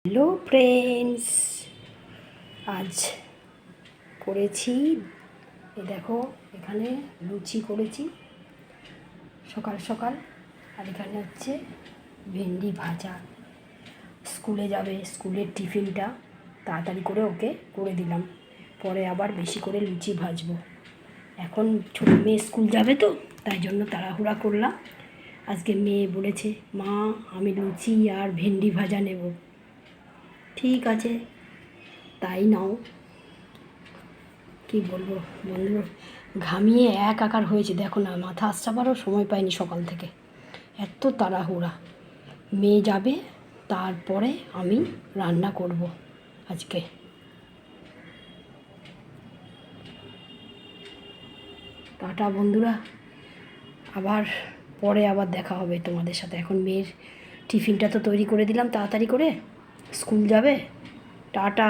Hello friends, আজ করেছি দেখো, এখানে লুচি করেছি সকাল সকাল। আর এখানে হচ্ছে ভেন্ডি ভাজা। স্কুলে যাবে, স্কুলের টিফিনটা তাড়াতাড়ি করে ওকে করে দিলাম, পরে আবার বেশি করে লুচি ভাজবো। এখন ছোটো মেয়ে স্কুল যাবে তো, তাই জন্য তাড়াহুড়া করলাম। আজকে মেয়ে বলেছে, মা আমি লুচি আর ভেন্ডি ভাজা নেব। ঠিক আছে, তাই নাও। কি বলবো বন্ধু, ঘামিয়ে একাকার হয়েছে। দেখো না, মাথা আসছাবারও সময় পাইনি সকাল থেকে, এত তাড়াহুড়া। মেয়ে যাবে, তারপরে আমি রান্না করব আজকে। টাটা বন্ধুরা, আবার পরে আবার দেখা হবে তোমাদের সাথে। এখন মেয়ের টিফিনটা তো তৈরি করে দিলাম তাড়াতাড়ি করে, স্কুল যাবে। টাটা।